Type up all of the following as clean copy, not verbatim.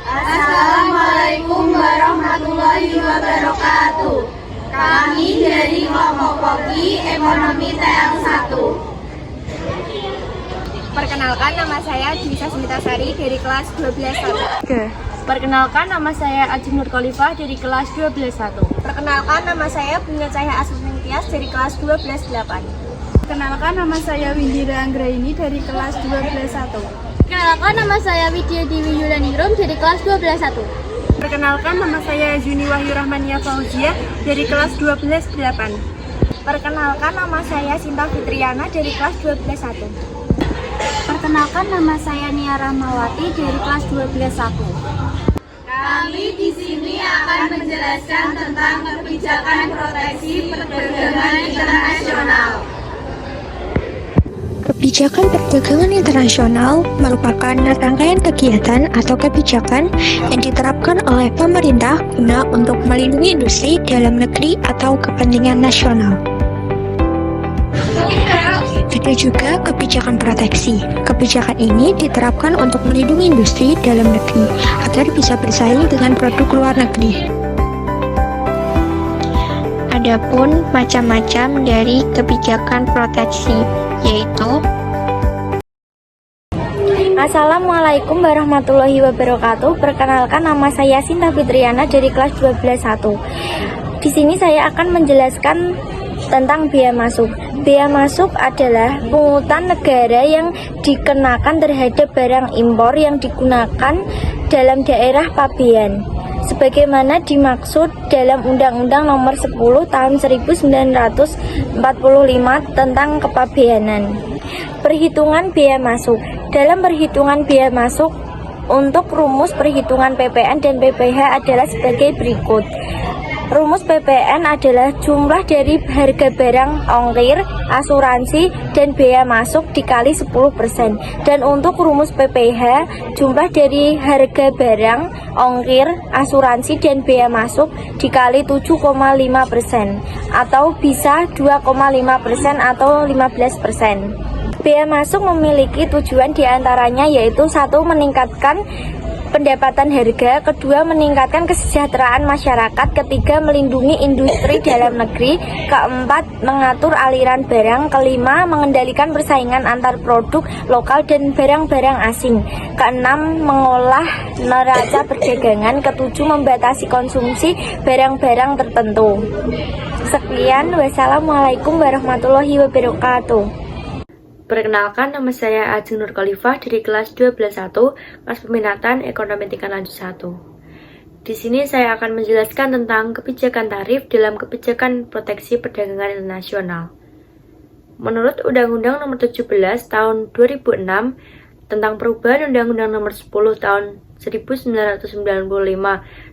Assalamualaikum warahmatullahi wabarakatuh. Kami dari kelompok Koki Ekonomi TL1. Perkenalkan, nama saya Dwisa Smitasari dari kelas 12-1. Perkenalkan, nama saya Ajeng Nur Khalifah dari kelas 12-1. Perkenalkan, nama saya Bunga Cahya Asrul Tias dari kelas 12-8. Perkenalkan, nama saya Windira Anggraini dari kelas 12-1. Perkenalkan, nama saya Widya Dewi Yulaningrum dari kelas 12-1. Perkenalkan, nama saya Juni Wahyu Rahmania Fauzia dari kelas 12-8. Perkenalkan, nama saya Sinta Fitriana dari kelas 12-1. Perkenalkan, nama saya Nia Rahmawati dari kelas 12-1. Kami di sini akan menjelaskan tentang kebijakan proteksi perdagangan internasional. Kebijakan perdagangan internasional merupakan rangkaian kegiatan atau kebijakan yang diterapkan oleh pemerintah guna untuk melindungi industri dalam negeri atau kepentingan nasional. Ada juga kebijakan proteksi. Kebijakan ini diterapkan untuk melindungi industri dalam negeri agar bisa bersaing dengan produk luar negeri. Adapun macam-macam dari kebijakan proteksi, yaitu Assalamualaikum warahmatullahi wabarakatuh. Perkenalkan, nama saya Sinta Fitriana dari kelas 12-1. Di sini saya akan menjelaskan tentang bea masuk. Bea masuk adalah pungutan negara yang dikenakan terhadap barang impor yang digunakan dalam daerah pabean, sebagaimana dimaksud dalam Undang-Undang Nomor 10 Tahun 1945 tentang kepabeanan. Perhitungan bea masuk. Dalam perhitungan bea masuk, untuk rumus perhitungan PPN dan PPh adalah sebagai berikut. Rumus PPN adalah jumlah dari harga barang, ongkir, asuransi, dan bea masuk dikali 10%. Dan untuk rumus PPh, jumlah dari harga barang, ongkir, asuransi, dan bea masuk dikali 7,5%, atau bisa 2,5% atau 15%. Bea masuk memiliki tujuan diantaranya yaitu: 1. Meningkatkan pendapatan harga, kedua meningkatkan kesejahteraan masyarakat, ketiga melindungi industri dalam negeri, keempat mengatur aliran barang, kelima mengendalikan persaingan antar produk lokal dan barang-barang asing, keenam mengolah neraca perdagangan, ketujuh membatasi konsumsi barang-barang tertentu. Sekian, wassalamualaikum warahmatullahi wabarakatuh. Perkenalkan, nama saya Ajeng Nur Khalifah dari kelas 12-1, kelas peminatan ekonomi tingkat lanjut 1. Di sini saya akan menjelaskan tentang kebijakan tarif dalam kebijakan proteksi perdagangan internasional. Menurut Undang-Undang Nomor 17 Tahun 2006 tentang perubahan Undang-Undang Nomor 10 Tahun 1995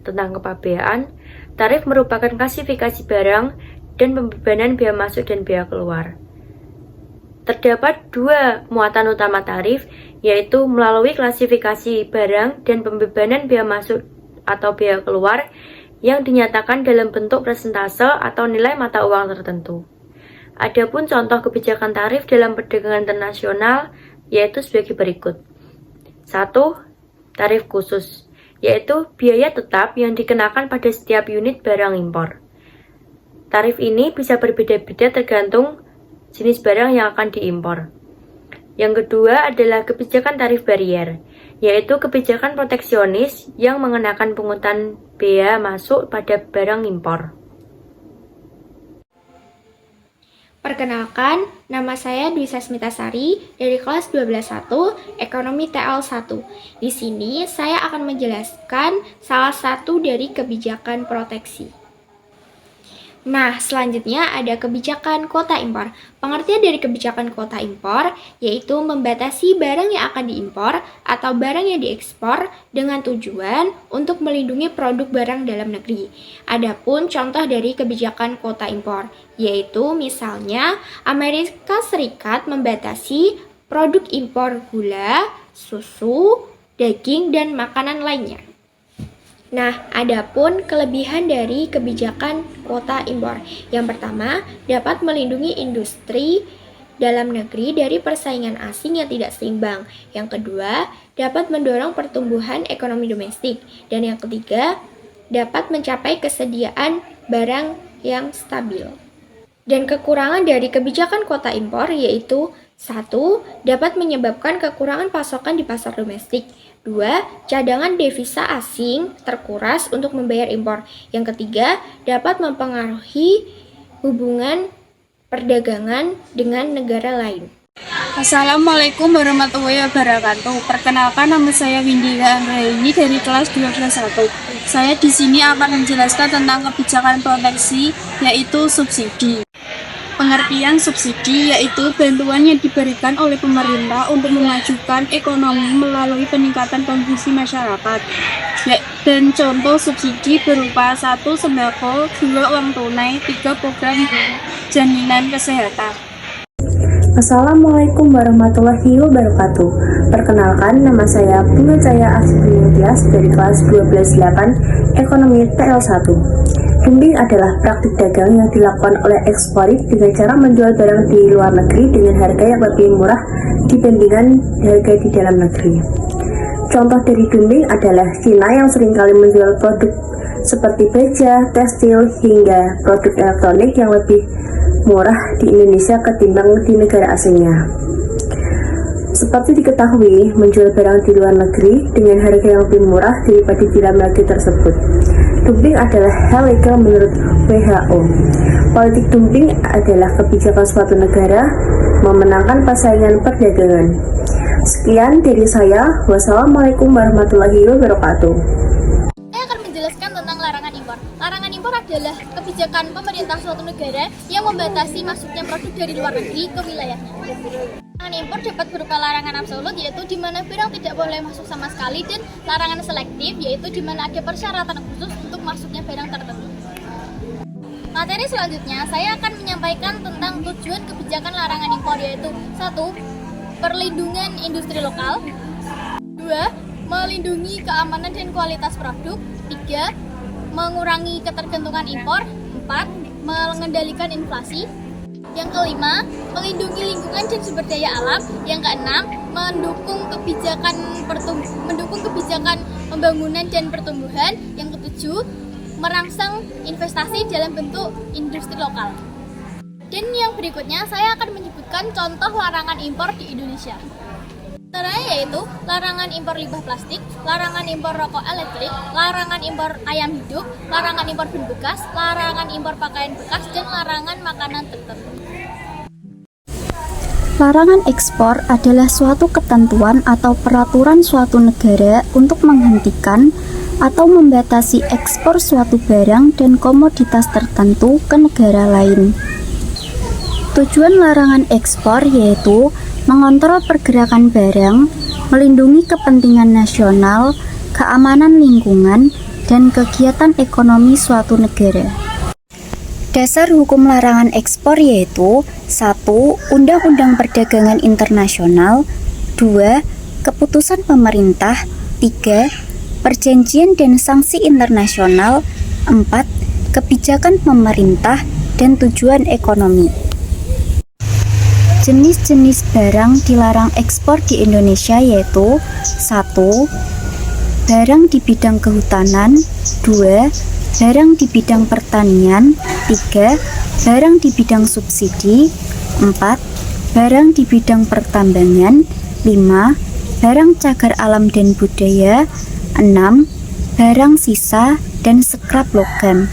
tentang kepabeaan, tarif merupakan klasifikasi barang dan pembebanan bea masuk dan bea keluar. Terdapat dua muatan utama tarif, yaitu melalui klasifikasi barang dan pembebanan bea masuk atau bea keluar yang dinyatakan dalam bentuk persentase atau nilai mata uang tertentu. Adapun contoh kebijakan tarif dalam perdagangan internasional yaitu sebagai berikut. 1. Tarif khusus, yaitu biaya tetap yang dikenakan pada setiap unit barang impor. Tarif ini bisa berbeda-beda tergantung jenis barang yang akan diimpor. Yang kedua adalah kebijakan tarif barier, yaitu kebijakan proteksionis yang mengenakan pungutan bea masuk pada barang impor. Perkenalkan, nama saya Dwisa Smitasari dari kelas 12-1 Ekonomi TL1. Di sini saya akan menjelaskan salah satu dari kebijakan proteksi. Nah, selanjutnya ada kebijakan kuota impor. Pengertian dari kebijakan kuota impor yaitu membatasi barang yang akan diimpor atau barang yang diekspor dengan tujuan untuk melindungi produk barang dalam negeri. Adapun contoh dari kebijakan kuota impor yaitu misalnya Amerika Serikat membatasi produk impor gula, susu, daging, dan makanan lainnya. Nah, adapun kelebihan dari kebijakan kuota impor. Yang pertama, dapat melindungi industri dalam negeri dari persaingan asing yang tidak seimbang. Yang kedua, dapat mendorong pertumbuhan ekonomi domestik. Dan yang ketiga, dapat mencapai kesediaan barang yang stabil. Dan kekurangan dari kebijakan kuota impor yaitu 1. Dapat menyebabkan kekurangan pasokan di pasar domestik. 2. Cadangan devisa asing terkuras untuk membayar impor. Yang ketiga, dapat mempengaruhi hubungan perdagangan dengan negara lain. Assalamualaikum warahmatullahi wabarakatuh. Perkenalkan, nama saya Windika Anggraini dari kelas 12 Saya di sini akan menjelaskan tentang kebijakan proteksi, yaitu subsidi. Pengertian subsidi yaitu bantuan yang diberikan oleh pemerintah untuk memajukan ekonomi melalui peningkatan konsumsi masyarakat. Dan contoh subsidi berupa 1. Sembako, 2. Uang tunai, 3. Program jaminan kesehatan. Assalamualaikum warahmatullahi wabarakatuh. Perkenalkan, nama saya Bunga Caya Asbinityas dari kelas 12-8 Ekonomi TL1. Dumping adalah praktik dagang yang dilakukan oleh eksportir dengan cara menjual barang di luar negeri dengan harga yang lebih murah dibandingkan harga di dalam negeri. Contoh dari dumping adalah Cina yang seringkali menjual produk seperti baja, tekstil, hingga produk elektronik yang lebih murah di Indonesia ketimbang di negara asingnya. Seperti diketahui, menjual barang di luar negeri dengan harga yang lebih murah daripada di dalam negeri tersebut. Dumping adalah hal legal menurut WHO. Politik dumping adalah kebijakan suatu negara memenangkan persaingan perdagangan. Sekian dari saya. Wassalamualaikum warahmatullahi wabarakatuh. Saya akan menjelaskan tentang larangan impor. Larangan impor adalah kebijakan pemerintah suatu negara yang membatasi masuknya produk dari luar negeri ke wilayahnya. Larangan impor dapat berupa larangan absolut, yaitu di mana barang tidak boleh masuk sama sekali, dan larangan selektif, yaitu di mana ada persyaratan khusus untuk masuknya barang tertentu. Materi selanjutnya, saya akan menyampaikan tentang tujuan kebijakan larangan impor, yaitu 1. Perlindungan industri lokal. 2. Melindungi keamanan dan kualitas produk. 3. Mengurangi ketergantungan impor. 4. Mengendalikan inflasi. Yang kelima, melindungi lingkungan dan sumber daya alam. Yang keenam, mendukung kebijakan pembangunan dan pertumbuhan. Yang ketujuh, merangsang investasi dalam bentuk industri lokal. Dan yang berikutnya, saya akan menyebutkan contoh larangan impor di Indonesia. Antaranya yaitu larangan impor limbah plastik, larangan impor rokok elektrik, larangan impor ayam hidup, larangan impor ban bekas, larangan impor pakaian bekas, dan larangan makanan tertentu. Larangan ekspor adalah suatu ketentuan atau peraturan suatu negara untuk menghentikan atau membatasi ekspor suatu barang dan komoditas tertentu ke negara lain. Tujuan larangan ekspor yaitu mengontrol pergerakan barang, melindungi kepentingan nasional, keamanan lingkungan, dan kegiatan ekonomi suatu negara. Dasar hukum larangan ekspor yaitu 1. Undang-Undang Perdagangan Internasional. 2. Keputusan pemerintah. 3. Perjanjian dan sanksi internasional. 4. Kebijakan pemerintah dan tujuan ekonomi. Jenis-jenis barang dilarang ekspor di Indonesia yaitu 1. Barang di bidang kehutanan. 2. Barang di bidang pertanian. 3. Barang di bidang subsidi. 4. Barang di bidang pertambangan. 5. Barang cagar alam dan budaya. 6. Barang sisa dan scrap logam.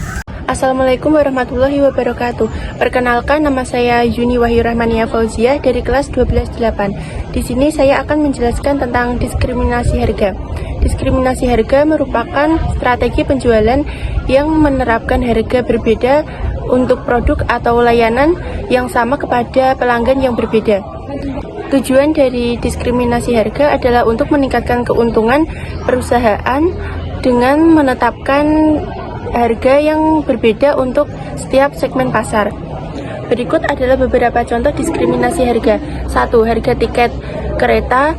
Assalamualaikum warahmatullahi wabarakatuh. Perkenalkan, nama saya Yuni Wahyu Rahmania Fauziah dari kelas 12-8. Di sini saya akan menjelaskan tentang diskriminasi harga. Diskriminasi harga merupakan strategi penjualan yang menerapkan harga berbeda untuk produk atau layanan yang sama kepada pelanggan yang berbeda. Tujuan dari diskriminasi harga adalah untuk meningkatkan keuntungan perusahaan dengan menetapkan harga yang berbeda untuk setiap segmen pasar. Berikut adalah beberapa contoh diskriminasi harga. 1. Harga tiket kereta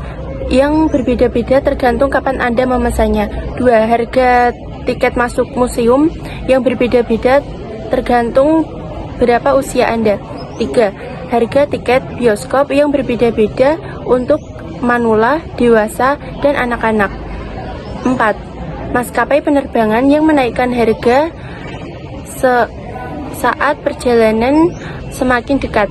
yang berbeda-beda tergantung kapan Anda memesannya. 2. Harga tiket masuk museum yang berbeda-beda tergantung berapa usia Anda. 3. harga tiket bioskop yang berbeda-beda untuk manula, dewasa, dan anak-anak. 4. Maskapai penerbangan yang menaikkan harga saat perjalanan semakin dekat.